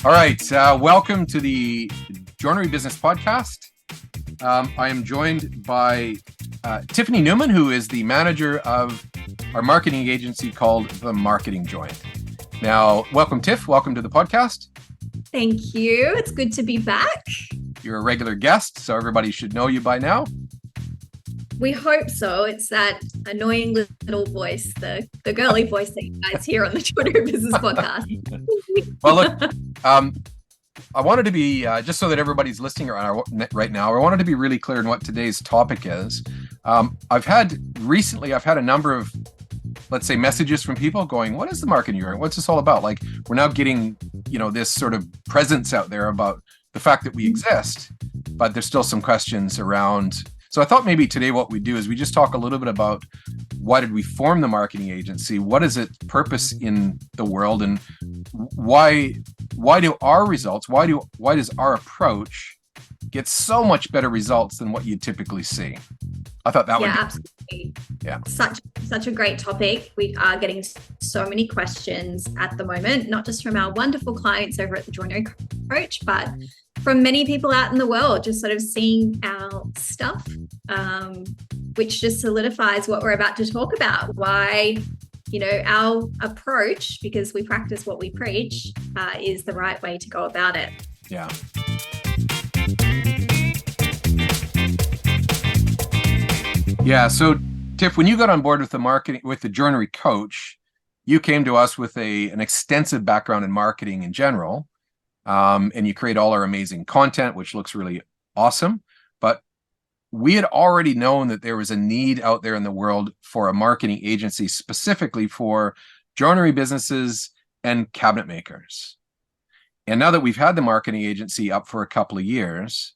All right, welcome to the Joinery Business Podcast. I am joined by Tiffany Newman, who is the manager of our marketing agency called The Marketing Joint. Now, welcome, Tiff. Welcome to the podcast. Thank you. It's good to be back. You're a regular guest, so everybody should know you by now. We hope so. It's that annoying little voice, the girly voice that you guys hear on the Joinery Business Podcast. Well, look, I wanted to be, just so that everybody's listening right now, I wanted to be really clear on what today's topic is. I've had a number of, let's say, messages from people going, what is the marketing joint? What's this all about? Like, we're now getting, this sort of presence out there about the fact that we exist, but there's still some questions around. So I thought maybe today what we do is we just talk a little bit about why did we form the marketing agency? What is its purpose in the world? And why do our results, why does our approach get so much better results than what you typically see? I thought that would be absolutely. Yeah. Such a great topic. We are getting so many questions at the moment, not just from our wonderful clients over at the Joinery Coach, but from many people out in the world, just sort of seeing our stuff, which just solidifies what we're about to talk about. Why, our approach, because we practice what we preach, is the right way to go about it. Yeah. Yeah. So, Tiff, when you got on board with the Joinery Coach, you came to us with an extensive background in marketing in general. And you create all our amazing content, which looks really awesome. But we had already known that there was a need out there in the world for a marketing agency specifically for joinery businesses and cabinet makers. And now that we've had the marketing agency up for a couple of years,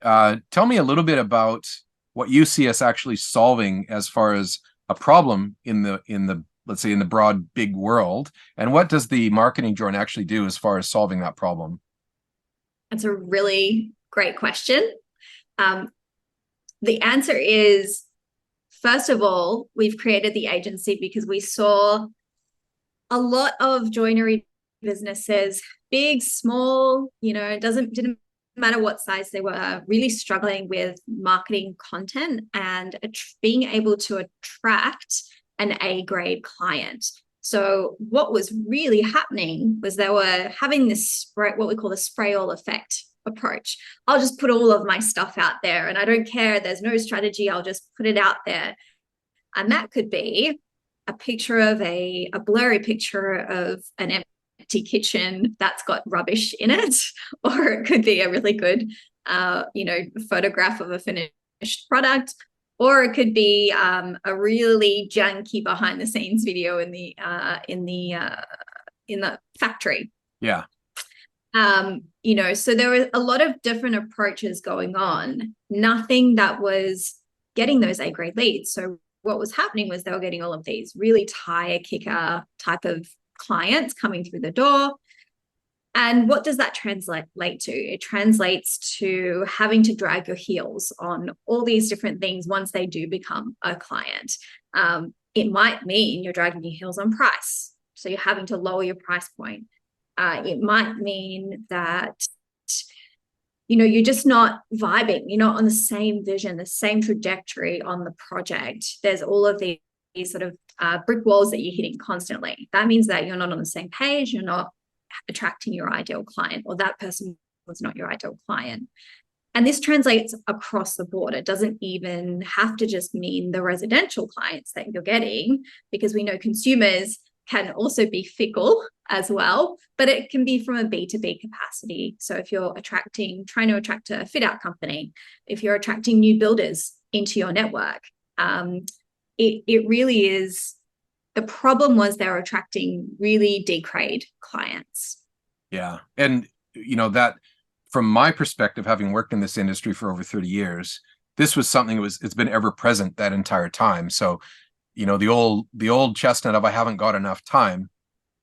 tell me a little bit about what you see us actually solving as far as a problem in the let's say in the broad big world, and what does the marketing joint actually do as far as solving that problem? That's a really great question. The answer is, first of all, we've created the agency because we saw a lot of joinery businesses, big, small, didn't matter what size they were, really struggling with marketing content and being able to attract an A-grade client. So what was really happening was they were having this what we call the spray all effect approach. I'll just put all of my stuff out there and I don't care. There's no strategy. I'll just put it out there. And that could be a picture of a blurry picture of an empty kitchen that's got rubbish in it, or it could be a really good, photograph of a finished product. Or it could be a really janky behind the scenes video in the factory. Yeah. So there were a lot of different approaches going on. Nothing that was getting those A-grade leads. So what was happening was they were getting all of these really tire kicker type of clients coming through the door. And what does that translate to? It translates to having to drag your heels on all these different things once they do become a client. It might mean you're dragging your heels on price. So you're having to lower your price point. It might mean that, you're just not vibing. You're not on the same vision, the same trajectory on the project. There's all of these sort of brick walls that you're hitting constantly. That means that you're not on the same page. You're not attracting your ideal client, or that person was not your ideal client. And this translates across the board. It doesn't even have to just mean the residential clients that you're getting, because we know consumers can also be fickle as well, but it can be from a B2B capacity. So if you're trying to attract a fit out company, if you're attracting new builders into your network, it really is. The problem was they were attracting really D-grade clients. Yeah. And, that from my perspective, having worked in this industry for over 30 years, this was something it's been ever present that entire time. So, the old chestnut of I haven't got enough time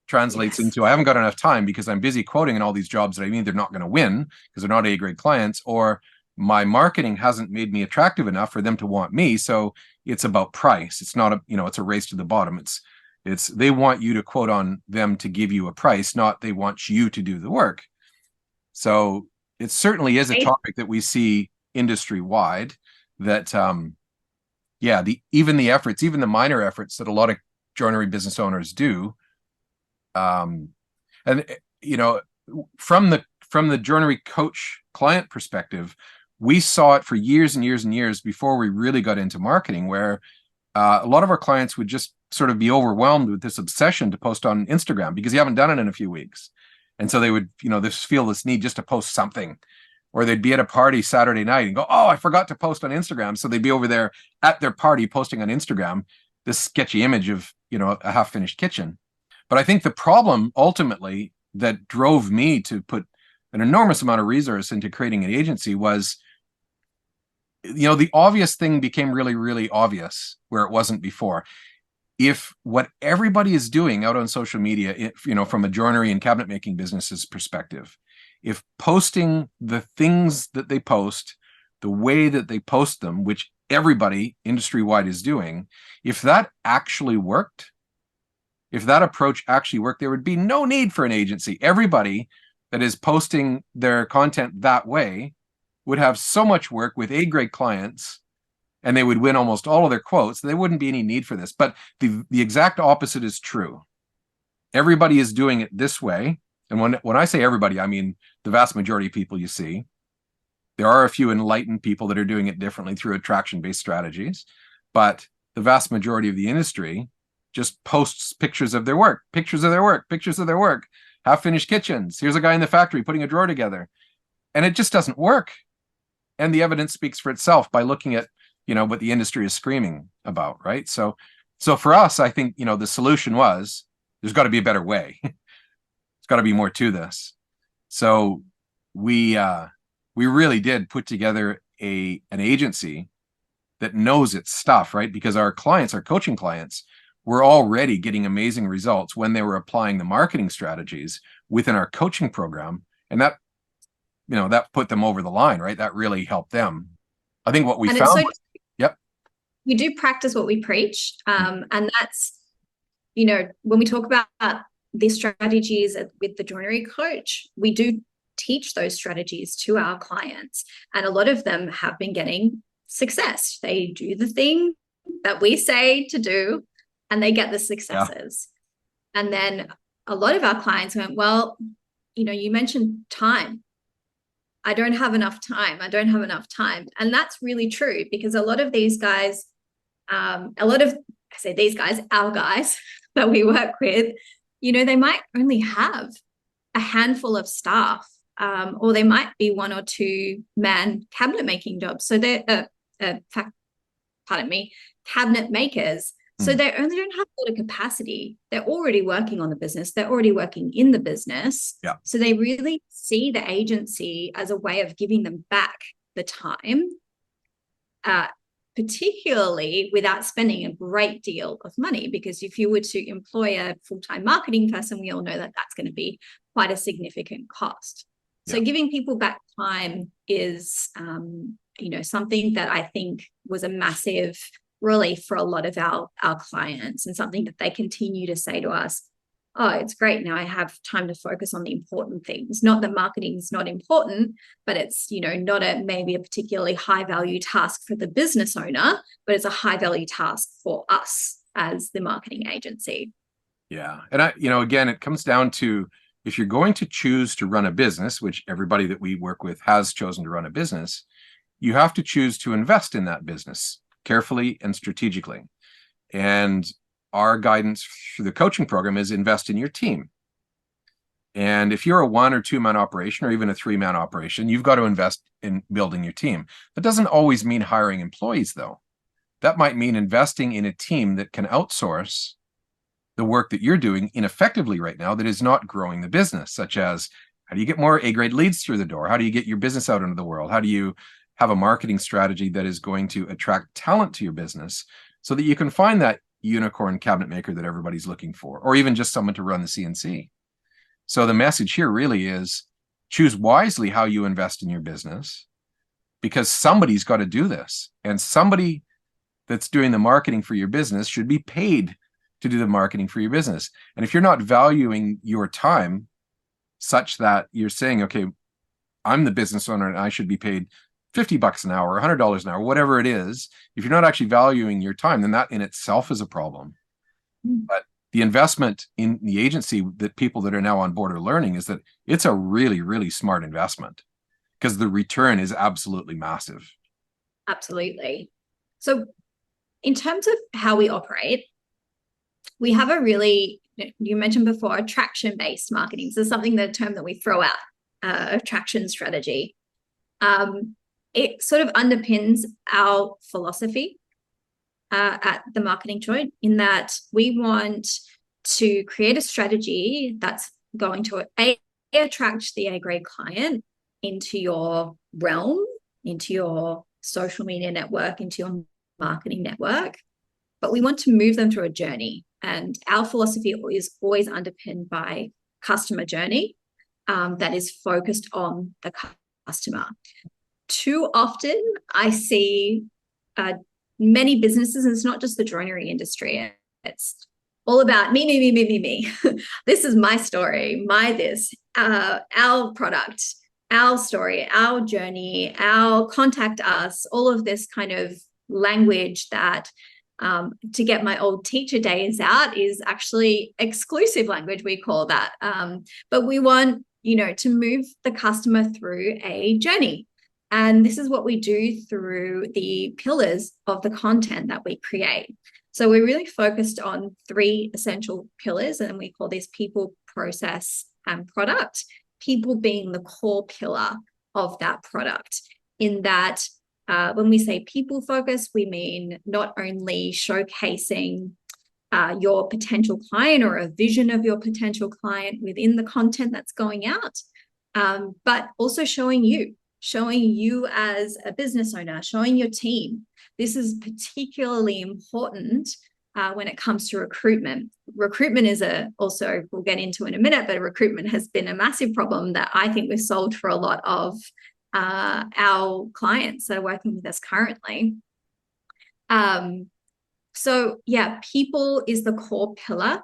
translates into I haven't got enough time because I'm busy quoting in all these jobs that I mean they're not going to win because they're not A-grade clients, or my marketing hasn't made me attractive enough for them to want me. So it's about price. It's not it's a race to the bottom. It's they want you to quote on them to give you a price, not they want you to do the work. So it certainly is a topic that we see industry wide, that yeah, even the efforts, even the minor efforts that a lot of joinery business owners do, and you know, from the joinery coach client perspective, we saw it for years and years and years before we really got into marketing, where a lot of our clients would just sort of be overwhelmed with this obsession to post on Instagram because you haven't done it in a few weeks. And so they would, this feel this need just to post something, or they'd be at a party Saturday night and go, oh, I forgot to post on Instagram. So they'd be over there at their party posting on Instagram this sketchy image of, a half-finished kitchen. But I think the problem ultimately that drove me to put an enormous amount of resource into creating an agency was, the obvious thing became really, really obvious where it wasn't before. If what everybody is doing out on social media, from a joinery and cabinet making business's perspective, if posting the things that they post, the way that they post them, which everybody industry-wide is doing, if that actually worked, if that approach actually worked, there would be no need for an agency. Everybody that is posting their content that way would have so much work with A-grade clients, and they would win almost all of their quotes. There wouldn't be any need for this. But the exact opposite is true. Everybody is doing it this way. And when I say everybody, I mean the vast majority of people you see. There are a few enlightened people that are doing it differently through attraction-based strategies. But the vast majority of the industry just posts pictures of their work, half-finished kitchens. Here's a guy in the factory putting a drawer together. And it just doesn't work. And the evidence speaks for itself by looking at what the industry is screaming about, right? So for us, I think, the solution was there's got to be a better way. It's got to be more to this. So we really did put together an agency that knows its stuff, right? Because our clients, our coaching clients, were already getting amazing results when they were applying the marketing strategies within our coaching program. And that put them over the line, right? That really helped them. I think what we found. Yep. We do practice what we preach. And that's, when we talk about the strategies with the joinery coach, we do teach those strategies to our clients. And a lot of them have been getting success. They do the thing that we say to do, and they get the successes. Yeah. And then a lot of our clients went, well, you mentioned time. I don't have enough time. And that's really true, because a lot of these guys, our guys that we work with, they might only have a handful of staff, or they might be 1 or 2 man cabinet making jobs. So they're, cabinet makers. So they only don't have a lot of capacity. They're already working on the business. They're already working in the business. Yeah. So they really see the agency as a way of giving them back the time, particularly without spending a great deal of money. Because if you were to employ a full-time marketing person, we all know that that's going to be quite a significant cost. So giving people back time is, something that I think was a massive relief for a lot of our clients, and something that they continue to say to us, oh, it's great. Now I have time to focus on the important things. Not that marketing is not important, but it's, not maybe a particularly high value task for the business owner, but it's a high value task for us as the marketing agency. Yeah. And again, it comes down to, if you're going to choose to run a business, which everybody that we work with has chosen to run a business, you have to choose to invest in that business carefully and strategically. And our guidance through the coaching program is invest in your team. And if you're a 1 or 2 man operation, or even a 3-man operation, you've got to invest in building your team. That doesn't always mean hiring employees, though. That might mean investing in a team that can outsource the work that you're doing ineffectively right now that is not growing the business, such as, how do you get more A-grade leads through the door? How do you get your business out into the world? How do you have a marketing strategy that is going to attract talent to your business so that you can find that unicorn cabinet maker that everybody's looking for, or even just someone to run the CNC? So the message here really is, choose wisely how you invest in your business, because somebody's got to do this, and somebody that's doing the marketing for your business should be paid to do the marketing for your business. And if you're not valuing your time such that you're saying, okay, I'm the business owner and I should be paid $50 an hour, $100 an hour, whatever it is, if you're not actually valuing your time, then that in itself is a problem. But the investment in the agency that people that are now on board are learning is that it's a really, really smart investment because the return is absolutely massive. Absolutely. So in terms of how we operate, we have a really, you mentioned before, attraction-based marketing. So something, the term that we throw out, attraction strategy. It sort of underpins our philosophy at the Marketing Joint, in that we want to create a strategy that's going to attract the A-grade client into your realm, into your social media network, into your marketing network, but we want to move them through a journey. And our philosophy is always underpinned by customer journey that is focused on the customer. Too often I see many businesses, and it's not just the joinery industry, it's all about me, me, me, me, me, me. This is my story, my this, our product, our story, our journey, our contact us, all of this kind of language that, to get my old teacher days out, is actually exclusive language, we call that. But we want, to move the customer through a journey. And this is what we do through the pillars of the content that we create. So we're really focused on 3 essential pillars, and we call this people, process, and product. People being the core pillar of that product, in that when we say people focus, we mean not only showcasing your potential client or a vision of your potential client within the content that's going out, but also showing you as a business owner, showing your team. This is particularly important when it comes to recruitment. Recruitment is also, we'll get into in a minute, but recruitment has been a massive problem that I think we've solved for a lot of our clients that are working with us currently. So yeah, people is the core pillar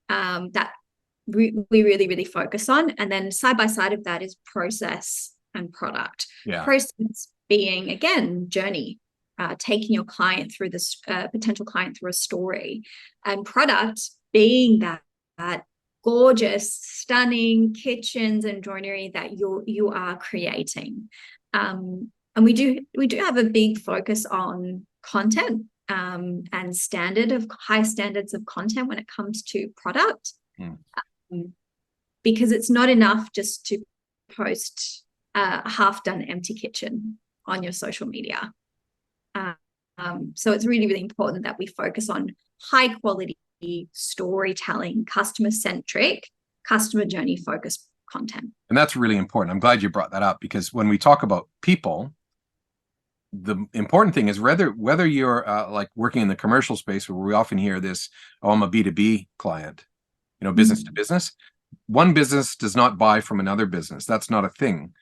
that we really, really focus on. And then side by side of that is process and product. Yeah. Process being, again, journey, taking your client through this potential client through a story, and product being that gorgeous, stunning kitchens and joinery that you are creating. And we do have a big focus on content and high standards of content when it comes to product, because it's not enough just to post a half-done empty kitchen on your social media. So it's really, really important that we focus on high quality storytelling, customer-centric, customer journey focused content. And that's really important. I'm glad you brought that up, because when we talk about people, the important thing is whether you're like working in the commercial space, where we often hear this, oh, I'm a B2B client, business to business. One business does not buy from another business. That's not a thing.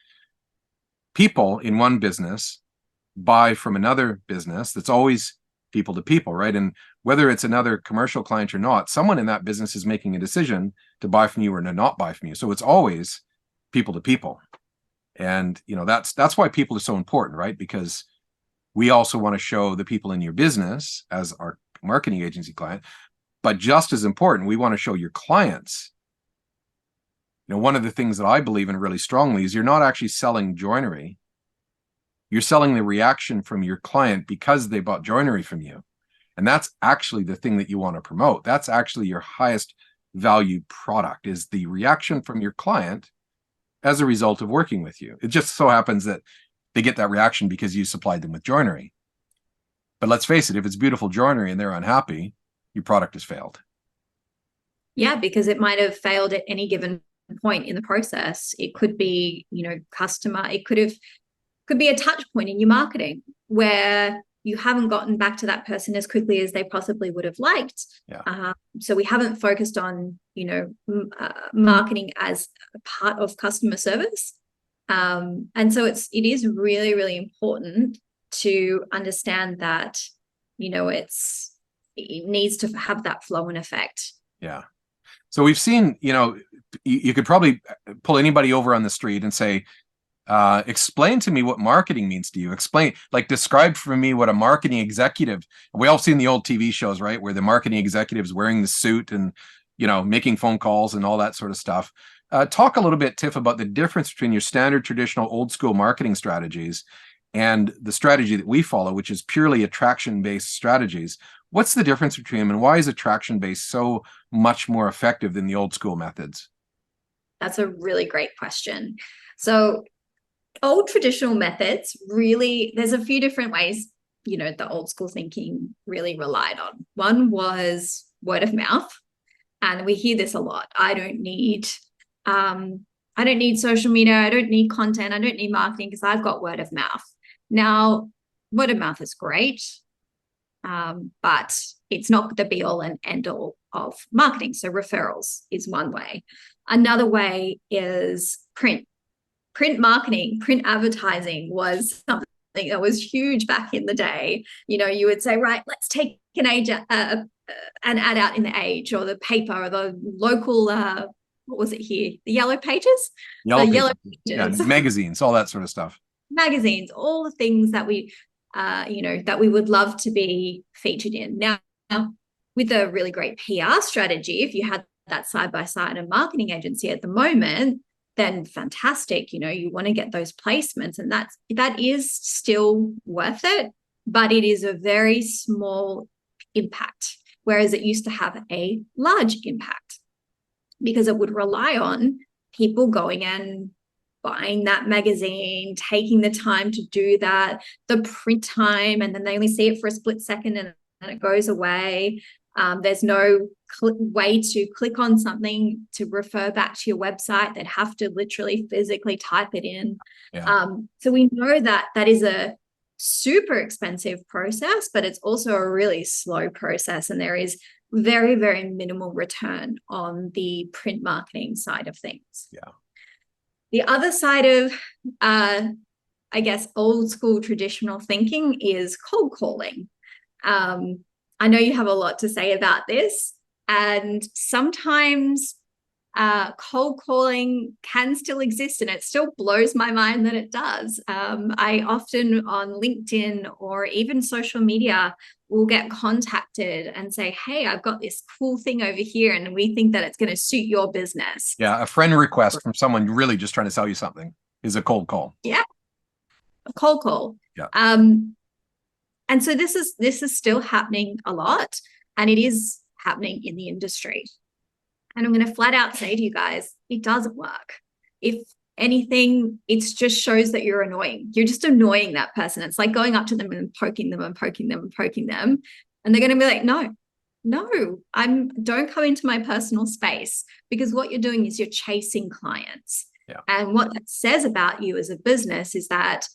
People in one business buy from another business. That's always people to people, right? And whether it's another commercial client or not, someone in that business is making a decision to buy from you or to not buy from you. So it's always people to people. And that's why people are so important, right? Because we also want to show the people in your business as our marketing agency client, but just as important, we want to show your clients. One of the things that I believe in really strongly is you're not actually selling joinery. You're selling the reaction from your client because they bought joinery from you. And that's actually the thing that you want to promote. That's actually your highest value product, is the reaction from your client as a result of working with you. It just so happens that they get that reaction because you supplied them with joinery. But let's face it, if it's beautiful joinery and they're unhappy, your product has failed. Yeah, because it might have failed at any given point in the process. It could be, customer, it could be a touch point in your marketing where you haven't gotten back to that person as quickly as they possibly would have liked. Yeah. So we haven't focused on, marketing as a part of customer service. And so it is really, really important to understand that, it's it needs to have that flow and effect. Yeah. So we've seen, you could probably pull anybody over on the street and say, explain to me what marketing means to you. Describe for me what a marketing executive. We all seen the old TV shows, right, where the marketing executive's wearing the suit and making phone calls and all that sort of stuff. Talk a little bit, Tiff, about the difference between your standard, traditional, old school marketing strategies and the strategy that we follow, which is purely attraction-based strategies. What's the difference between them, and why is attraction-based so much more effective than the old school methods? That's a really great question. So old traditional methods, really, there's a few different ways, the old school thinking really relied on. One was word of mouth. And we hear this a lot. I don't need social media. I don't need content. I don't need marketing because I've got word of mouth. Now, word of mouth is great, but it's not the be all and end all of marketing. So referrals is one way. Another way is print. Print marketing, print advertising was something that was huge back in the day. You would say, right, let's take an ad out in the Age or the paper or the local, what was it here? The Yellow Pages? Yellow Pages. Yeah, magazines, all that sort of stuff. Magazines, all the things that we, that we would love to be featured in. Now, with a really great PR strategy, if you had that side by side a marketing agency at the moment, then fantastic. You want to get those placements, and that is still worth it, but it is a very small impact, whereas it used to have a large impact because it would rely on people going and buying that magazine, taking the time to do that, the print time, and then they only see it for a split second and then it goes away. There's no way to click on something to refer back to your website. They'd have to literally physically type it in. Yeah. So we know that is a super expensive process, but it's also a really slow process. And there is very, very minimal return on the print marketing side of things. Yeah. The other side of, I guess, old school traditional thinking is cold calling. I know you have a lot to say about this, and sometimes cold calling can still exist, and it still blows my mind that it does. I often on LinkedIn or even social media will get contacted and say, hey, I've got this cool thing over here and we think that it's going to suit your business. Yeah, a friend request from someone really just trying to sell you something is a cold call. Yeah, a cold call. Yeah. And so this is still happening a lot, and it is happening in the industry. And I'm going to flat out say to you guys, it doesn't work. If anything, it just shows that you're annoying. You're just annoying that person. It's like going up to them and poking them and poking them and poking them. And they're going to be like, no, don't come into my personal space, because what you're doing is you're chasing clients. Yeah. And what that says about you as a business is that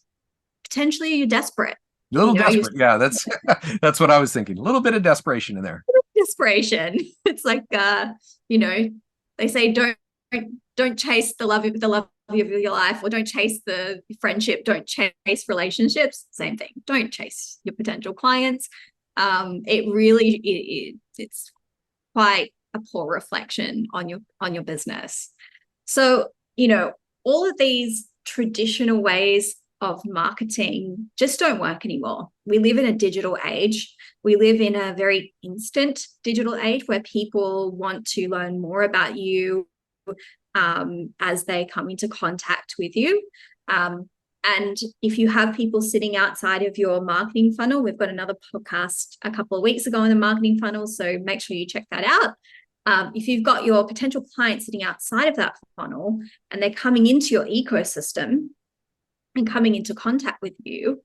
potentially you're desperate. A little desperate. Yeah, that's what I was thinking. A little bit of desperation in there. Desperation. It's like they say don't chase the love of your life, or don't chase the friendship, don't chase relationships. Same thing. Don't chase your potential clients. It's quite a poor reflection on your business. So, all of these traditional ways of marketing just don't work anymore. We live in a digital age. We live in a very instant digital age where people want to learn more about you as they come into contact with you. And if you have people sitting outside of your marketing funnel, we've got another podcast a couple of weeks ago on the marketing funnel, so make sure you check that out. If you've got your potential clients sitting outside of that funnel and they're coming into your ecosystem and coming into contact with you,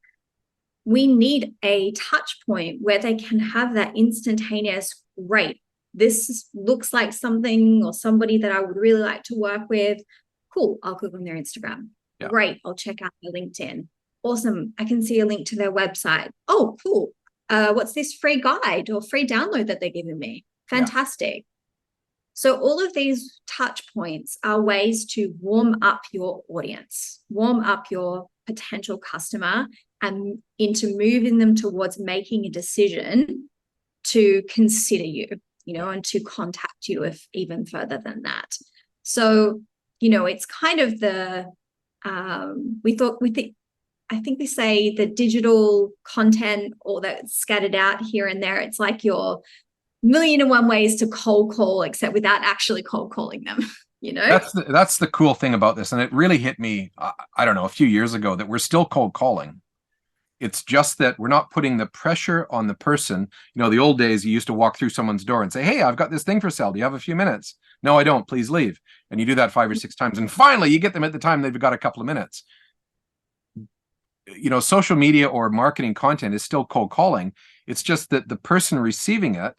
we need a touch point where they can have that instantaneous rate. This looks like something or somebody that I would really like to work with. Cool, I'll click on their Instagram. Yeah. Great, I'll check out their LinkedIn. Awesome, I can see a link to their website. Oh, cool. What's this free guide or free download that they're giving me? Fantastic. Yeah. So all of these touch points are ways to warm up your audience, warm up your potential customer, and into moving them towards making a decision to consider you, and to contact you if even further than that. So, it's kind of I think we say the digital content or that's scattered out here and there, it's like your million and one ways to cold call, except without actually cold calling them, That's the cool thing about this. And it really hit me, I don't know, a few years ago, that we're still cold calling. It's just that we're not putting the pressure on the person. The old days, you used to walk through someone's door and say, hey, I've got this thing for sale. Do you have a few minutes? No, I don't. Please leave. And you do that 5 or 6 times. And finally, you get them at the time they've got a couple of minutes. Social media or marketing content is still cold calling. It's just that the person receiving it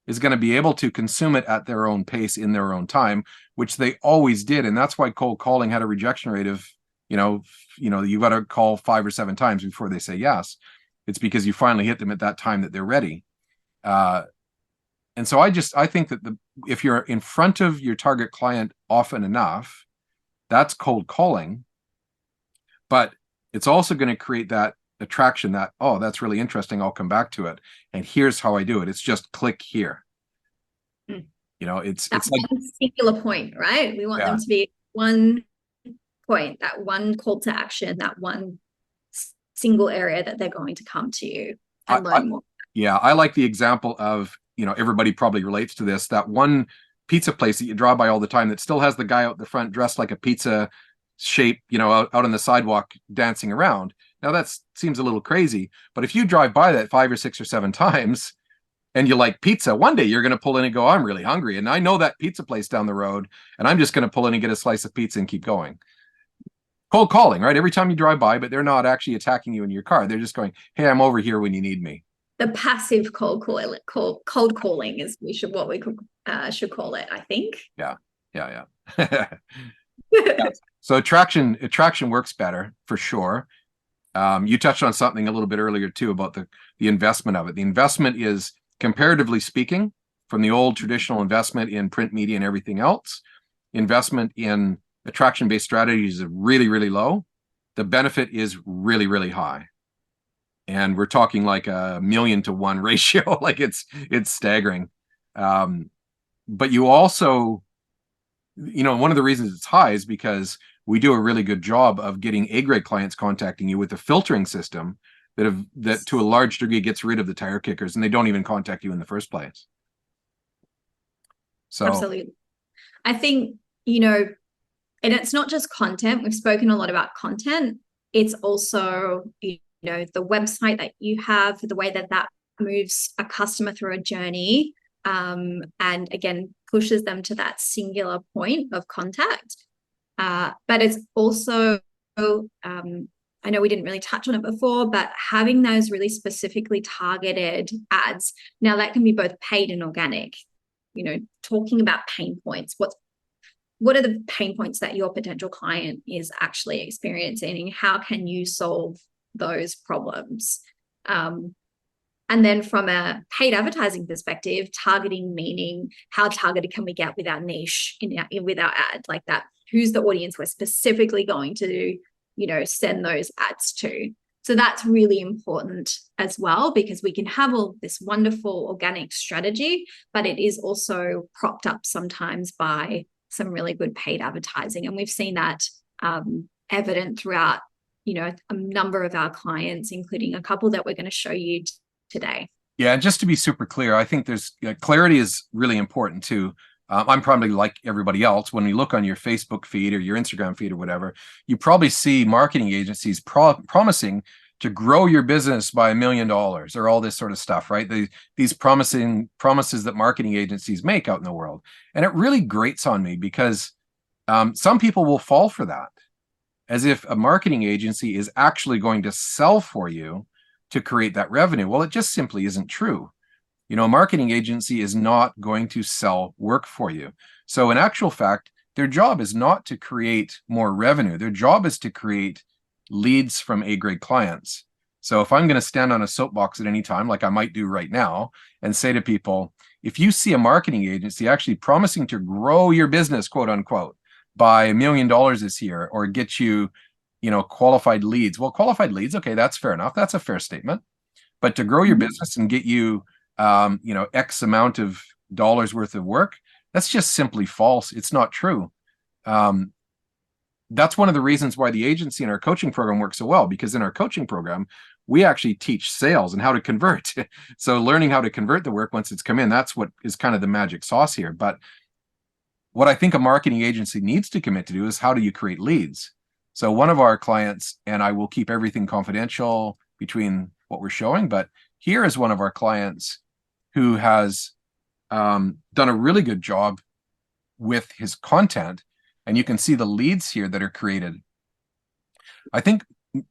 is going to be able to consume it at their own pace in their own time, which they always did. And that's why cold calling had a rejection rate of, you got to call 5 or 7 times before they say yes. It's because you finally hit them at that time that they're ready. And so I think that if you're in front of your target client often enough, that's cold calling. But it's also going to create that attraction that, oh, that's really interesting. I'll come back to it. And here's how I do it. It's just click here. It's like a singular point, right? We want them to be one point, that one call to action, that one single area that they're going to come to you and learn more. Yeah, I like the example of, everybody probably relates to this, that one pizza place that you drive by all the time that still has the guy out the front dressed like a pizza shape, out on the sidewalk dancing around. Now that seems a little crazy, but if you drive by that 5 or 6 or 7 times and you like pizza, one day you're going to pull in and go, I'm really hungry. And I know that pizza place down the road, and I'm just going to pull in and get a slice of pizza and keep going. Cold calling, right? Every time you drive by, but they're not actually attacking you in your car. They're just going, hey, I'm over here when you need me. The passive cold calling is what we should call it, I think. Yeah. Yeah. So attraction works better for sure. You touched on something a little bit earlier too about the investment of it. The investment is, comparatively speaking, from the old traditional investment in print media and everything else, investment in attraction-based strategies is really, really low. The benefit is really, really high. And we're talking like a 1,000,000 to 1 ratio. Like it's staggering. But you also, one of the reasons it's high is because we do a really good job of getting A-grade clients contacting you with a filtering system that to a large degree gets rid of the tire kickers, and they don't even contact you in the first place. So absolutely. I think, and it's not just content. We've spoken a lot about content. It's also, the website that you have, the way that moves a customer through a journey, and again, pushes them to that singular point of contact. But it's also, I know we didn't really touch on it before, but having those really specifically targeted ads. Now that can be both paid and organic, talking about pain points. What are the pain points that your potential client is actually experiencing, and how can you solve those problems? And then from a paid advertising perspective, targeting, meaning how targeted can we get with our niche with our ad, like that? Who's the audience we're specifically going to, send those ads to? So that's really important as well, because we can have all this wonderful organic strategy, but it is also propped up sometimes by some really good paid advertising. And we've seen that evident throughout, a number of our clients, including a couple that we're going to show you today. Yeah, and just to be super clear, I think there's clarity is really important too. I'm probably like everybody else. When you look on your Facebook feed or your Instagram feed or whatever, you probably see marketing agencies promising to grow your business by $1 million or all this sort of stuff, right? These promises that marketing agencies make out in the world. And it really grates on me because some people will fall for that, as if a marketing agency is actually going to sell for you to create that revenue. Well, it just simply isn't true. A marketing agency is not going to sell work for you. So in actual fact, their job is not to create more revenue. Their job is to create leads from A-grade clients. So if I'm going to stand on a soapbox at any time, like I might do right now, and say to people, if you see a marketing agency actually promising to grow your business, quote unquote, by $1 million this year, or get you, qualified leads. Well, qualified leads, okay, that's fair enough. That's a fair statement. But to grow your business and get you X amount of dollars worth of work. That's just simply false. It's not true. That's one of the reasons why the agency and our coaching program works so well, because in our coaching program, we actually teach sales and how to convert. So learning how to convert the work once it's come in, that's what is kind of the magic sauce here. But what I think a marketing agency needs to commit to do is how do you create leads? So one of our clients, and I will keep everything confidential between what we're showing, but here is one of our clients who has done a really good job with his content. And you can see the leads here that are created. I think,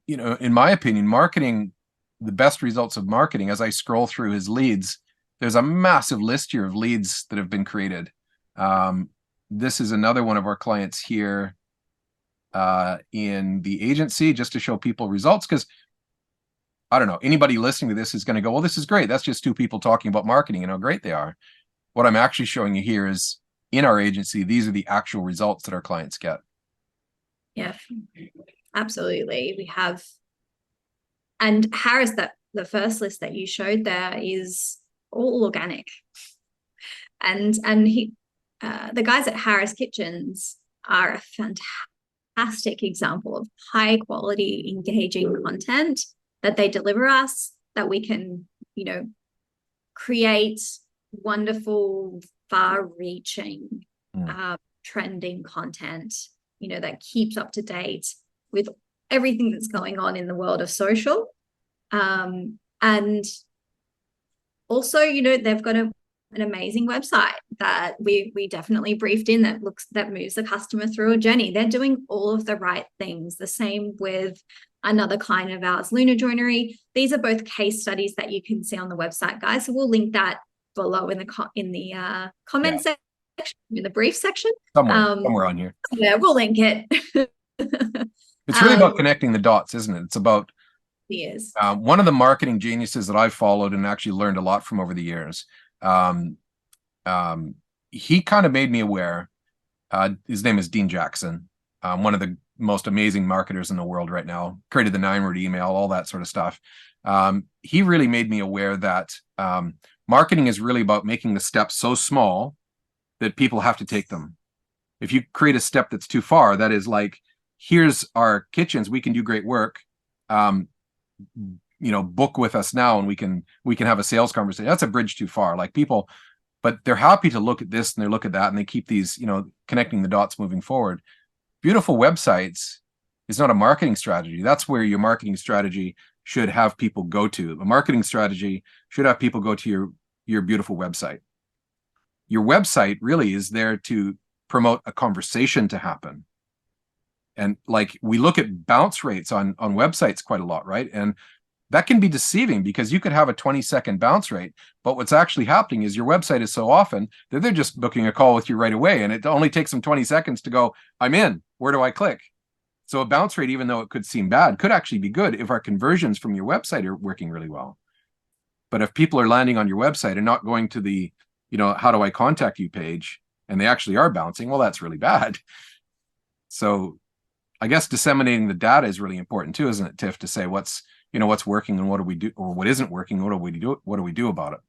in my opinion, marketing, the best results of marketing, as I scroll through his leads, there's a massive list here of leads that have been created. This is another one of our clients here in the agency, just to show people results, because I don't know, anybody listening to this is going to go, well, this is great. That's just two people talking about marketing and how great they are. What I'm actually showing you here is in our agency, these are the actual results that our clients get. Yeah, absolutely. We have, and Harris, that the first list that you showed there is all organic. And he, the guys at Harris Kitchens are a fantastic example of high quality, engaging content that they deliver us, that we can, create wonderful, far-reaching, trending content, that keeps up to date with everything that's going on in the world of social. And also, they've got an amazing website that we definitely briefed in that moves the customer through a journey. They're doing all of the right things. The same with another client of ours, Luna Joinery. These are both case studies that you can see on the website, guys. So we'll link that below in the comment section, in the brief section. Somewhere on here. Yeah, we'll link it. It's really about connecting the dots, isn't it? It's about one of the marketing geniuses that I've followed and actually learned a lot from over the years. He kind of made me aware. His name is Dean Jackson, one of the most amazing marketers in the world right now, created the 9-word email, all that sort of stuff. He really made me aware that marketing is really about making the steps so small that people have to take them. If you create a step that's too far, that is like, here's our kitchens, we can do great work. Book with us now and we can have a sales conversation. That's a bridge too far. Like people, but they're happy to look at this and they look at that and they keep these, connecting the dots moving forward. Beautiful websites is not a marketing strategy. That's where your marketing strategy should have people go to. A marketing strategy should have people go to your beautiful website. Your website really is there to promote a conversation to happen. And like we look at bounce rates on websites quite a lot, right? And that can be deceiving because you could have a 20-second bounce rate, but what's actually happening is your website is so often that they're just booking a call with you right away. And it only takes them 20 seconds to go, I'm in, where do I click? So a bounce rate, even though it could seem bad, could actually be good if our conversions from your website are working really well. But if people are landing on your website and not going to the, how do I contact you page, and they actually are bouncing, well, that's really bad. So I guess disseminating the data is really important too, isn't it, Tiff, to say what's working and what do we do, or what isn't working, what do we do about it?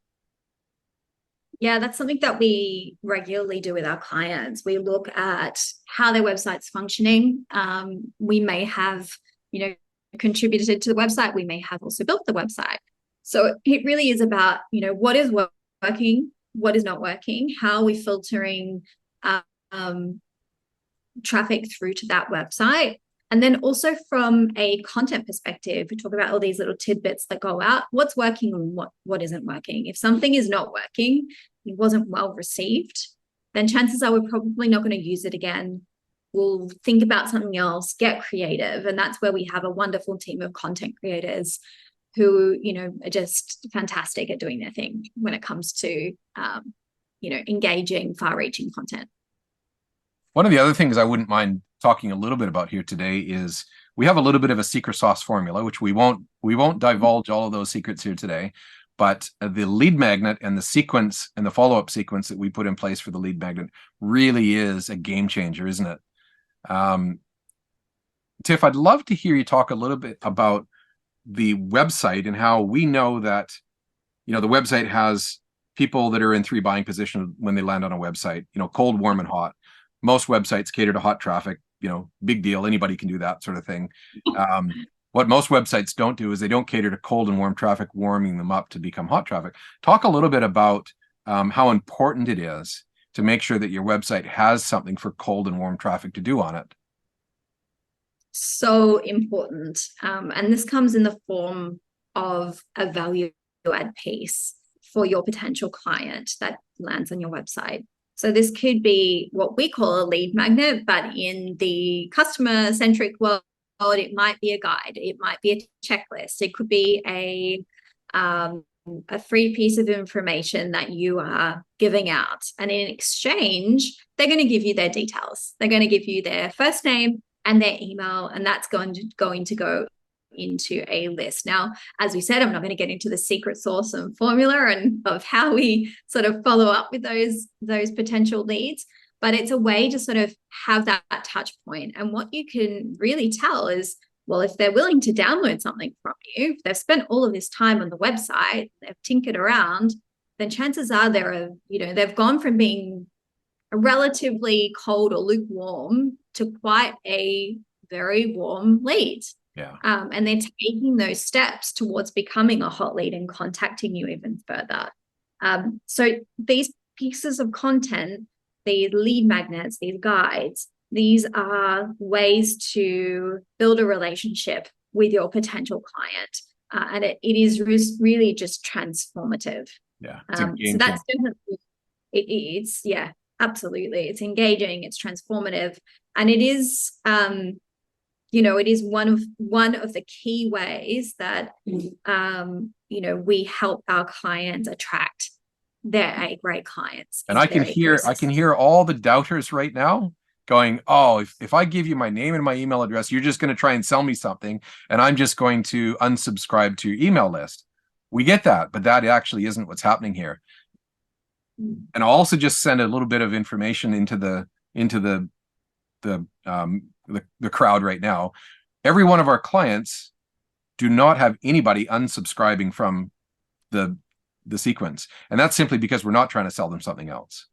Yeah, that's something that we regularly do with our clients. We look at how their website's functioning. We may have, contributed to the website. We may have also built the website. So it really is about, what is working, what is not working, how are we filtering traffic through to that website. And then also from a content perspective, we talk about all these little tidbits that go out, what's working and what isn't working. If something is not working, it wasn't well received, then chances are we're probably not going to use it again. We'll think about something else, get creative. And that's where we have a wonderful team of content creators who, are just fantastic at doing their thing when it comes to, engaging, far-reaching content. One of the other things I wouldn't mind talking a little bit about here today is we have a little bit of a secret sauce formula, which we won't divulge all of those secrets here today, but the lead magnet and the sequence and the follow-up sequence that we put in place for the lead magnet really is a game changer, isn't it? Tiff, I'd love to hear you talk a little bit about the website and how we know that the website has people that are in 3 buying position when they land on a website, cold, warm, and hot. Most websites cater to hot traffic, big deal. Anybody can do that sort of thing. What most websites don't do is they don't cater to cold and warm traffic, warming them up to become hot traffic. Talk a little bit about how important it is to make sure that your website has something for cold and warm traffic to do on it. So important. And this comes in the form of a value add piece for your potential client that lands on your website. So this could be what we call a lead magnet, but in the customer-centric world, it might be a guide, it might be a checklist, it could be a free piece of information that you are giving out. And in exchange, they're going to give you their details. They're going to give you their first name and their email, and that's going to go into a list. Now, as we said, I'm not going to get into the secret sauce and formula and of how we sort of follow up with those potential leads, but it's a way to sort of have that touch point. And what you can really tell is, well, if they're willing to download something from you, if they've spent all of this time on the website, they've tinkered around, then chances are they've gone from being relatively cold or lukewarm to quite a very warm lead. Yeah. And they're taking those steps towards becoming a hot lead and contacting you even further. So these pieces of content, these lead magnets, these guides, these are ways to build a relationship with your potential client. And it is really just transformative. Yeah. So that's definitely, it's yeah, absolutely. It's engaging, it's transformative. And it is, it is one of the key ways that, we help our clients attract their great clients. And I can hear all the doubters right now going, oh, if I give you my name and my email address, you're just going to try and sell me something, and I'm just going to unsubscribe to your email list. We get that, but that actually isn't what's happening here. And I'll also just send a little bit of information into the crowd right now. Every one of our clients do not have anybody unsubscribing from the sequence, and that's simply because we're not trying to sell them something else.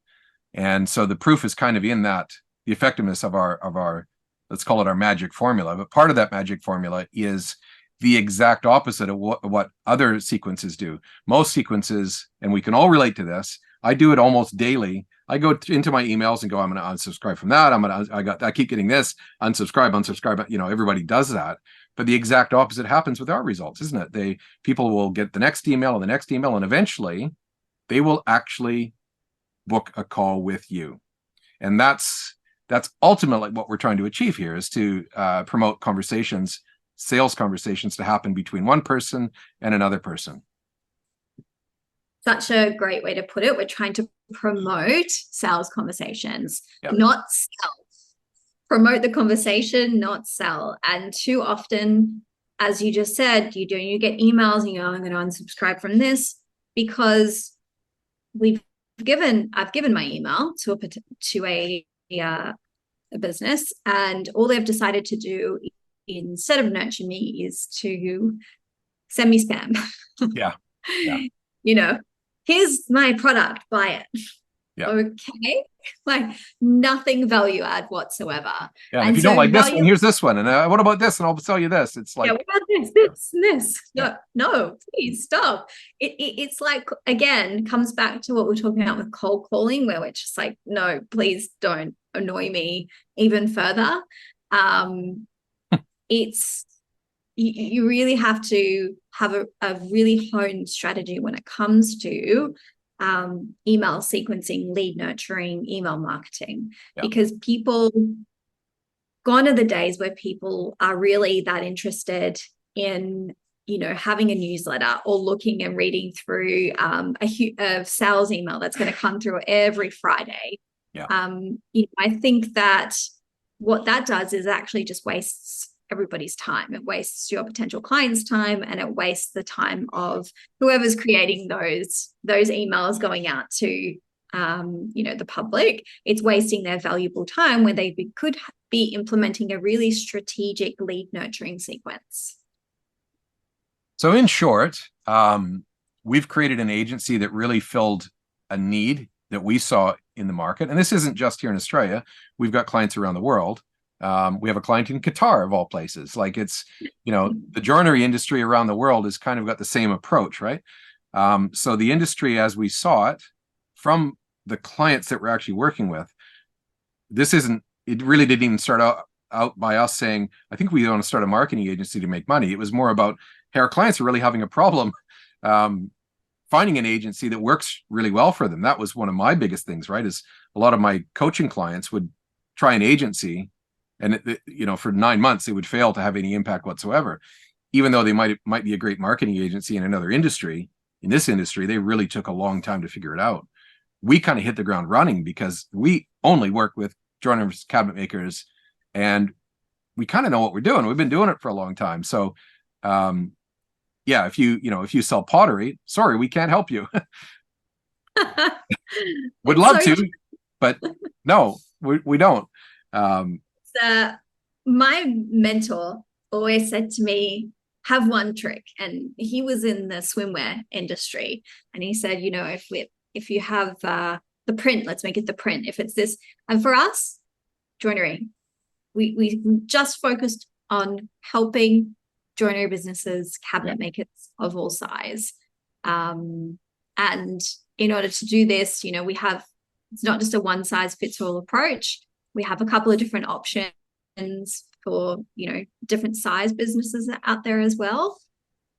And so the proof is kind of in that, the effectiveness of our let's call it our magic formula. But part of that magic formula is the exact opposite of what other sequences do. Most sequences, and we can all relate to this, I do it almost daily. I go into my emails and go, I'm going to unsubscribe from that. I keep getting this, unsubscribe. Everybody does that. But the exact opposite happens with our results, isn't it? People will get the next email and the next email, and eventually they will actually book a call with you. And that's ultimately what we're trying to achieve here, is to promote sales conversations to happen between one person and another person. Such a great way to put it. We're trying to promote sales conversations, Yep. not sell. Promote the conversation, not sell. And too often, as you just said, you get emails and I'm going to unsubscribe from this because I've given my email to a business, and all they've decided to do instead of nurture me is to send me spam. Yeah. Here's my product, buy it. Yeah. Okay. Like nothing value add whatsoever. Yeah. And if you don't like this one, here's this one. And what about this? And I'll sell you this. It's like, what about this and this? Yeah. No, please stop. It's like, again, comes back to what we're talking about with cold calling, where we're just like, no, please don't annoy me even further. You really have to have a really honed strategy when it comes to email sequencing, lead nurturing, email marketing, because gone are the days where people are really that interested in, having a newsletter or looking and reading through a sales email that's going to come through every Friday. Yeah. I think that what that does is actually just wastes everybody's time. It wastes your potential client's time, and it wastes the time of whoever's creating those emails going out to the public. It's wasting their valuable time where they could be implementing a really strategic lead nurturing sequence. So in short, we've created an agency that really filled a need that we saw in the market. And this isn't just here in Australia. We've got clients around the world. We have a client in Qatar, of all places. Like, it's, the joinery industry around the world has kind of got the same approach, right? So the industry, as we saw it from the clients that we're actually working with, it really didn't even start out by us saying, I think we want to start a marketing agency to make money. It was more about, hey, our clients are really having a problem finding an agency that works really well for them. That was one of my biggest things, right? Is a lot of my coaching clients would try an agency, and for 9 months, it would fail to have any impact whatsoever. Even though they might be a great marketing agency in another industry, in this industry, they really took a long time to figure it out. We kind of hit the ground running because we only work with joiners, cabinet makers, and we kind of know what we're doing. We've been doing it for a long time. So, yeah, if you sell pottery, sorry, we can't help you. Would love to, but no, we don't. My mentor always said to me, have one trick. And he was in the swimwear industry. And he said, if you have the print, let's make it the print. If it's this, and for us, joinery, we just focused on helping joinery businesses, cabinet makers of all size. And in order to do this, it's not just a one size fits all approach. We have a couple of different options for, different size businesses out there as well.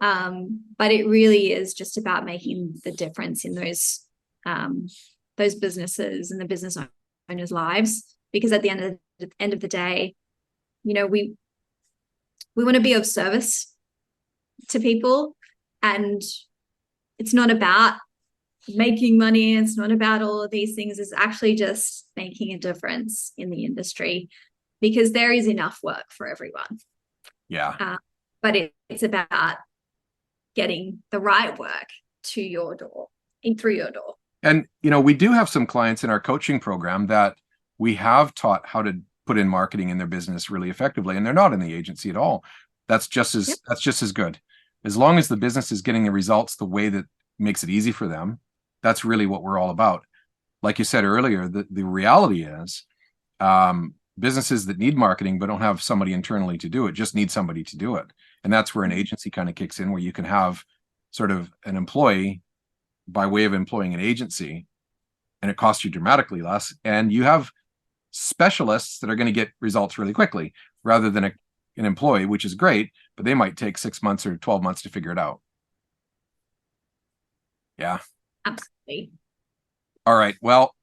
But it really is just about making the difference in those businesses and the business owners' lives. Because at the end of the day, we want to be of service to people, and it's not about making money. It's not about all of these things. It's actually just making a difference in the industry, because there is enough work for everyone. Yeah. But it's about getting the right work to your door and through your door. And, we do have some clients in our coaching program that we have taught how to put in marketing in their business really effectively, and they're not in the agency at all. That's just as good. As long as the business is getting the results the way that makes it easy for them, that's really what we're all about. Like you said earlier, the reality is businesses that need marketing but don't have somebody internally to do it just need somebody to do it. And that's where an agency kind of kicks in, where you can have sort of an employee by way of employing an agency, and it costs you dramatically less. And you have specialists that are going to get results really quickly, rather than an employee, which is great, but they might take 6 months or 12 months to figure it out. Yeah. Absolutely. All right. Well,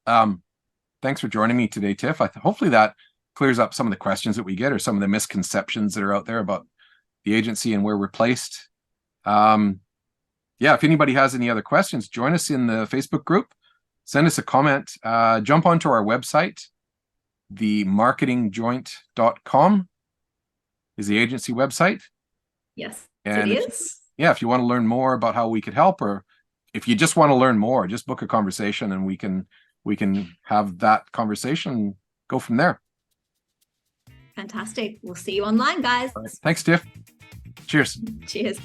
thanks for joining me today, Tiff. Hopefully that clears up some of the questions that we get, or some of the misconceptions that are out there about the agency and where we're placed. Yeah, if anybody has any other questions, join us in the Facebook group. Send us a comment. Jump onto our website. themarketingjoint.com is the agency website. Yes, and it is. If you want to learn more about how we could help, or if you just want to learn more, just book a conversation and we can have that conversation and go from there. Fantastic. We'll see you online, guys. Right. Thanks, Tiff. Cheers. Cheers.